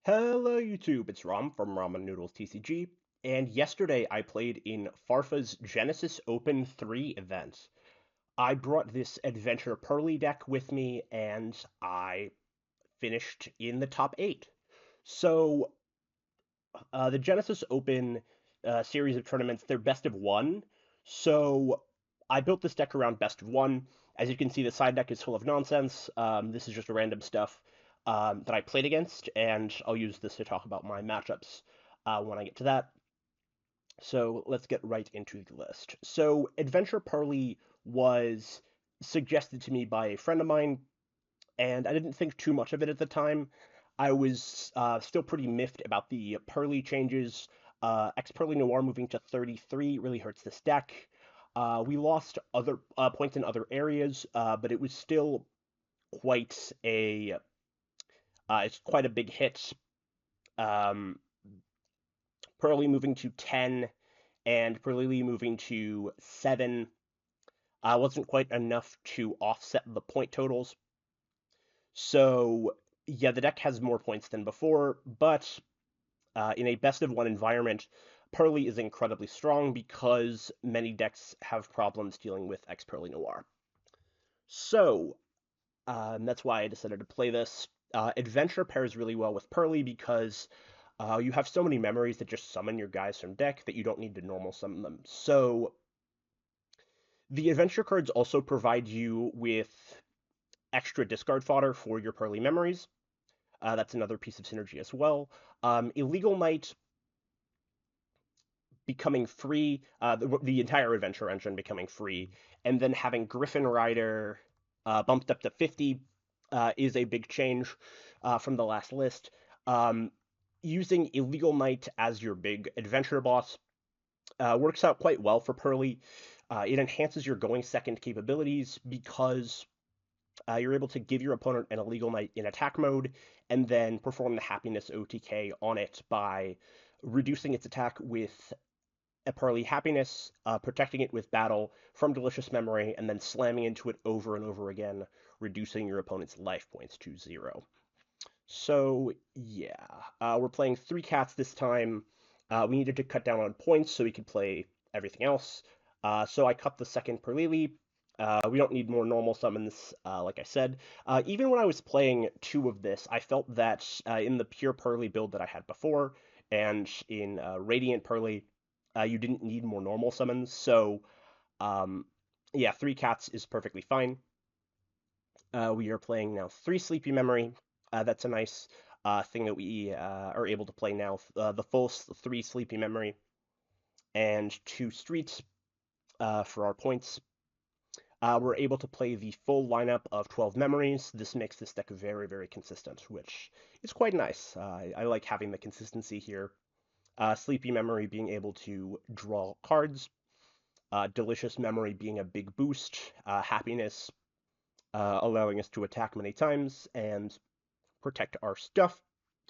Hello YouTube, it's Rom from Ramen Noodles TCG, and yesterday I played in Farfa's Genesis Open 3 event. I brought this Adventure Purrely deck with me, and I finished in the top 8. So, the Genesis Open series of tournaments, they're best of one, so I built this deck around best of one. As you can see, the side deck is full of nonsense. This is just random stuff that I played against, and I'll use this to talk about my matchups when I get to that. So let's get right into the list. So Adventure Purrely was suggested to me by a friend of mine, and I didn't think too much of it at the time. I was still pretty miffed about the Purrely changes. Purrely Noir moving to 33 really hurts this deck. We lost other points in other areas, but it was still quite a it's quite a big hit. Um, Purrely moving to 10 and Purrely moving to 7 wasn't quite enough to offset the point totals. So yeah, the deck has more points than before, but in a best of one environment, Purrely is incredibly strong because many decks have problems dealing with Purrely Noir. So that's why I decided to play this. Adventure pairs really well with Purrely because you have so many memories that just summon your guys from deck that you don't need to normal summon them. So the adventure cards also provide you with extra discard fodder for your Purrely memories. That's another piece of synergy as well. Illegal Knight becoming free, the entire adventure engine becoming free, and then having Griffin Rider bumped up to 50 is a big change from the last list. Um, Using Illegal Knight as your big adventure boss works out quite well for Purrely. It enhances your going second capabilities because you're able to give your opponent an Illegal Knight in attack mode and then perform the Happiness OTK on it by reducing its attack with a Purrely Happiness, protecting it with Battle from Delicious Memory, and then slamming into it over and over again, reducing your opponent's life points to 0. So, yeah, we're playing 3 cats this time. We needed to cut down on points so we could play everything else. So I cut the second Purrely. We don't need more normal summons, like I said. Even when I was playing 2 of this, I felt that in the pure Purrely build that I had before, and in Radiant Purrely, you didn't need more normal summons. So, um, yeah, 3 cats is perfectly fine. We are playing now 3 Sleepy Memory. That's a nice thing that we are able to play now. The full 3 Sleepy Memory and 2 Streets for our points. We're able to play the full lineup of 12 memories. This makes this deck very, very consistent, which is quite nice. I like having the consistency here. Sleepy Memory being able to draw cards. Delicious Memory being a big boost. Happiness allowing us to attack many times and protect our stuff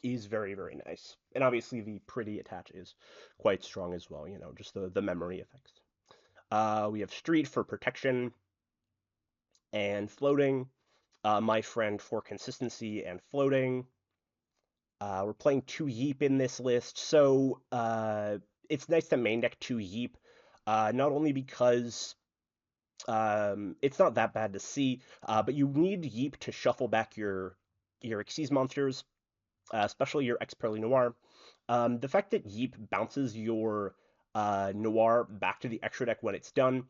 is very, very nice. And obviously the pretty attach is quite strong as well, just the memory effects. We have Street for protection and floating. My friend for consistency and floating. We're playing 2 Yeep in this list, so it's nice to main deck 2 Yeep, not only because it's not that bad to see, but you need Yeep to shuffle back your Xyz monsters, especially your Purrely Noir. The fact that Yeep bounces your Noir back to the extra deck when it's done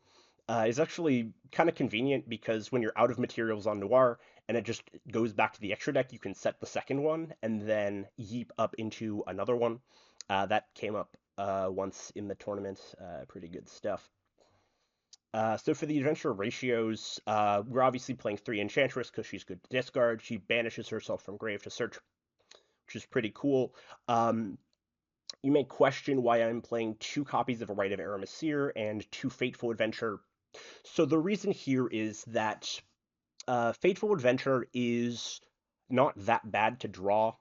is actually kind of convenient because when you're out of materials on Noir and it just goes back to the extra deck, you can set the second one and then Yeep up into another one. That came up once in the tournament. Pretty good stuff. So for the adventure ratios, we're obviously playing 3 Enchantress because she's good to discard. She banishes herself from grave to search, which is pretty cool. You may question why I'm playing 2 copies of A Rite of Aramasir and 2 Fateful Adventure. So the reason here is that Fateful Adventure is not that bad to draw.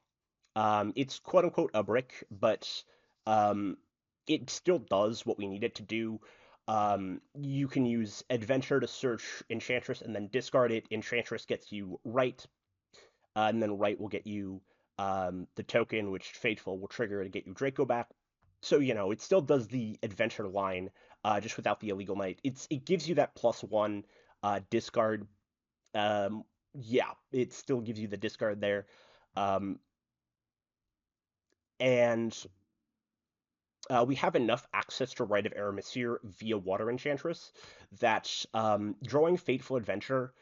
It's quote unquote a brick, but it still does what we need it to do. You can use Adventure to search Enchantress and then discard it. Enchantress gets you right, and then right will get you the token, which Faithful will trigger to get you Draco back. So, it still does the adventure line, just without the illegal knight. It gives you that +1 discard. Um, yeah, it still gives you the discard there. Um, and we have enough access to Rite of Aramisir via Water Enchantress that drawing Fateful Adventure,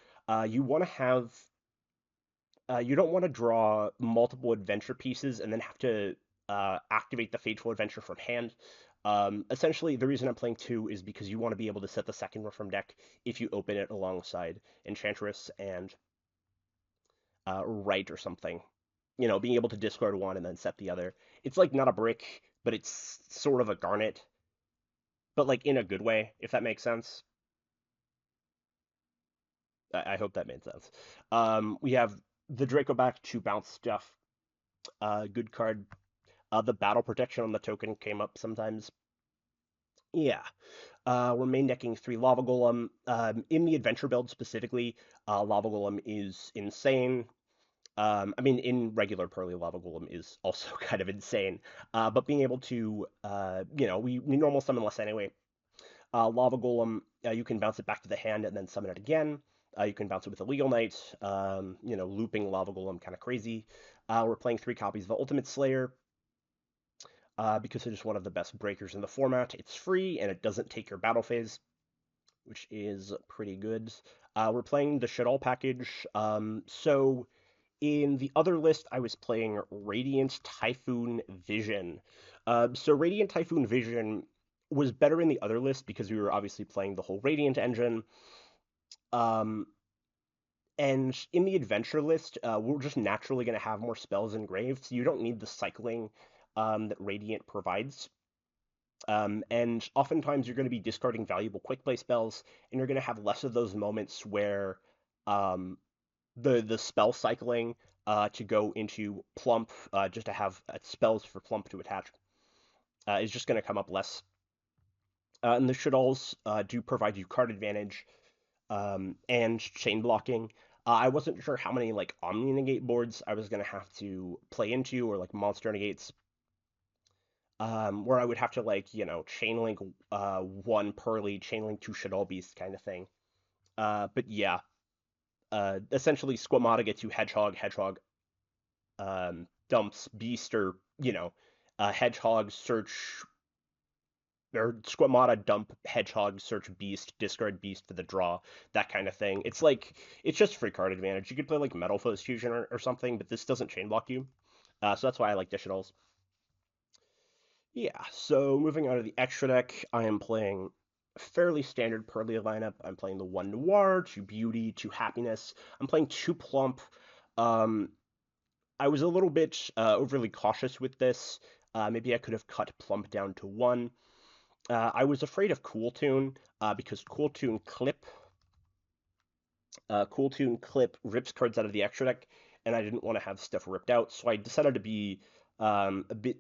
you want to have you don't want to draw multiple adventure pieces and then have to activate the Fateful Adventure from hand. Essentially, the reason I'm playing two is because you want to be able to set the second one from deck if you open it alongside Enchantress and Right or something. Being able to discard one and then set the other. It's like not a brick, but it's sort of a garnet, but like in a good way, if that makes sense. I hope that made sense. We have the Draco back to bounce stuff. Good card. The battle protection on the token came up sometimes. Yeah. We're main decking three Lava Golem. In the adventure build specifically, Lava Golem is insane. I mean, in regular Purrely, Lava Golem is also kind of insane. But being able to, we normal summon less anyway. Lava Golem, you can bounce it back to the hand and then summon it again. You can bounce it with a Legal Knight, looping Lava Golem, kind of crazy. We're playing three copies of the Ultimate Slayer because it is one of the best breakers in the format. It's free and it doesn't take your battle phase, which is pretty good. We're playing the Shaddoll package. So in the other list, I was playing Radiant Typhoon Vision. So Radiant Typhoon Vision was better in the other list because we were obviously playing the whole Radiant engine. Um, and in the adventure list, we're just naturally going to have more spells engraved, so you don't need the cycling that Radiant provides. And oftentimes you're going to be discarding valuable quick play spells, and you're going to have less of those moments where um, the spell cycling to go into plump just to have spells for plump to attach is just going to come up less. And the Shaddolls do provide you card advantage and chain blocking. I wasn't sure how many like Omni Negate boards I was going to have to play into or like Monster Negates, where I would have to like, chain link one Purrely, chain link two Shadow Beast kind of thing. But yeah, essentially Squamata gets you Hedgehog, Hedgehog dumps Beast, or Hedgehog search, or Squamata dump Hedgehog search Beast, discard Beast for the draw, that kind of thing. It's just free card advantage. You could play like Metal Foes Fusion or something, but this doesn't chain block you. So that's why I like Digitals. Yeah, so moving on to the extra deck, I am playing fairly standard Purrely lineup. I'm playing the one Noir, two Beauty, two Happiness. I'm playing two Plump. Um, I was a little bit overly cautious with this. Maybe I could have cut Plump down to one. I was afraid of Cool Tune because Cool Tune Clip rips cards out of the extra deck, and I didn't want to have stuff ripped out, so I decided to be a bit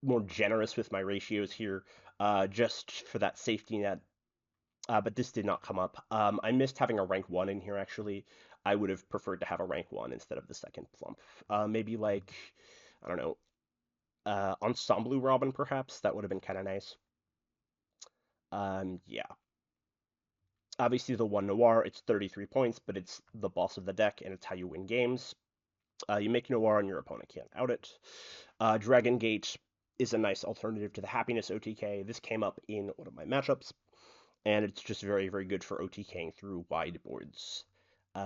more generous with my ratios here, just for that safety net. But this did not come up. I missed having a rank 1 in here, actually. I would have preferred to have a rank 1 instead of the second plump. Maybe like, I don't know, Ensemble Robin, perhaps? That would have been kind of nice. Yeah. Obviously, the one Noir, it's 33 points, but it's the boss of the deck, and it's how you win games. You make Noir, and your opponent can't out it. Dragon Gate is a nice alternative to the Happiness OTK. This came up in one of my matchups, and it's just very, very good for OTKing through wide boards.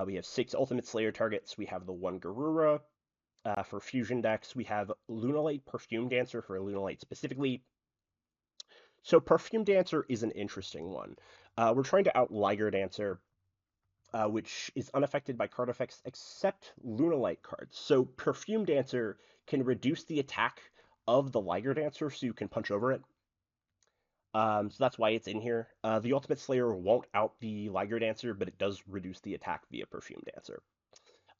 We have 6 Ultimate Slayer targets. We have the one Garura. For fusion decks, we have Lunalight Perfume Dancer for Lunalight specifically. So Perfume Dancer is an interesting one. We're trying to out Liger Dancer, which is unaffected by card effects except Lunalight cards. So Perfume Dancer can reduce the attack of the Liger Dancer so you can punch over it. So that's why it's in here. The Ultimate Slayer won't out the Liger Dancer, but it does reduce the attack via Perfume Dancer.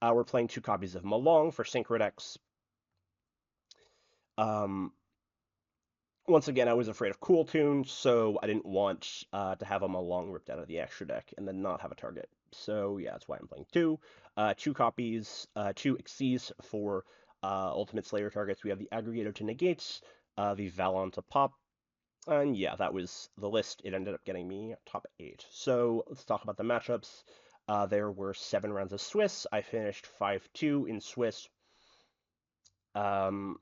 We're playing 2 copies of Malong for Synchro decks. Once again, I was afraid of Cool Tune, so I didn't want to have a Malong ripped out of the extra deck and then not have a target. So yeah, that's why I'm playing 2. 2 copies, 2 Xyz for Ultimate Slayer targets. We have the Aggregator to negate, the Valon to pop, and yeah, that was the list. It ended up getting me top 8. So let's talk about the matchups. There were 7 rounds of Swiss. I finished 5-2 in Swiss. Um,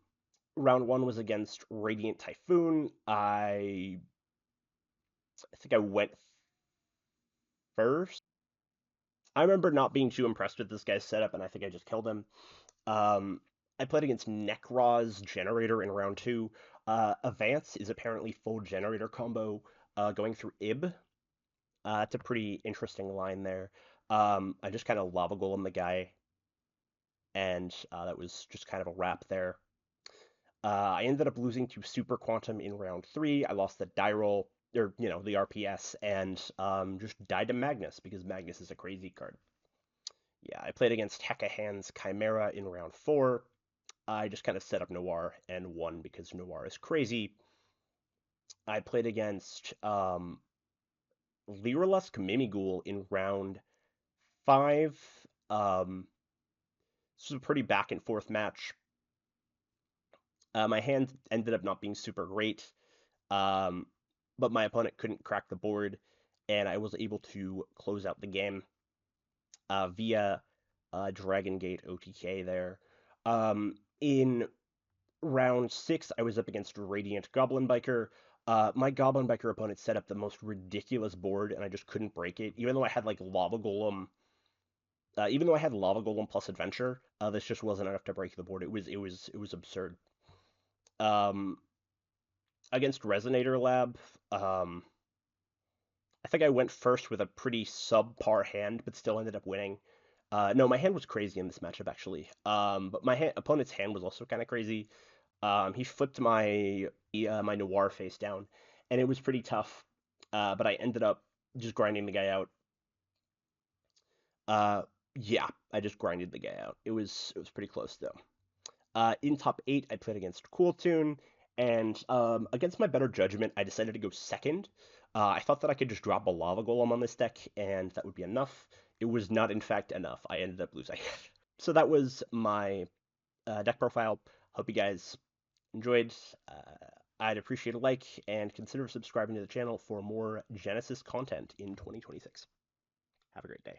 round 1 was against Radiant Typhoon. I think I went first. I remember not being too impressed with this guy's setup, and I think I just killed him. Um, I played against Necroz Generator in round 2. Avance is apparently full Generator combo going through Ib. It's a pretty interesting line there. I just kind of lava golem the guy, and that was just kind of a wrap there. I ended up losing to Super Quantum in round 3. I lost the die roll, or the RPS, and just died to Magnus because Magnus is a crazy card. Yeah, I played against Hands Chimera in round 4. I just kind of set up Noir and won because Noir is crazy. I played against Lyrilusk Mimighoul in round 5. This was a pretty back and forth match. My hand ended up not being super great, um, but my opponent couldn't crack the board, and I was able to close out the game via Dragon Gate OTK there. In round 6, I was up against Radiant Goblin Biker. My Goblin Biker opponent set up the most ridiculous board, and I just couldn't break it. Even though I had like Lava Golem, even though I had Lava Golem plus Adventure, this just wasn't enough to break the board. It was absurd. Um, Against Resonator Lab, I think I went first with a pretty subpar hand, but still ended up winning. No, my hand was crazy in this matchup actually. But my opponent's hand was also kind of crazy. He flipped my Noir face down, and it was pretty tough. But I ended up just grinding the guy out. Uh, yeah, I just grinded the guy out. It was pretty close though. In top 8, I played against Cool Tune, and against my better judgment, I decided to go second. I thought that I could just drop a Lava Golem on this deck, and that would be enough. It was not, in fact, enough. I ended up losing. So that was my deck profile. Hope you guys enjoyed. I'd appreciate a like, and consider subscribing to the channel for more Genesys content in 2026. Have a great day.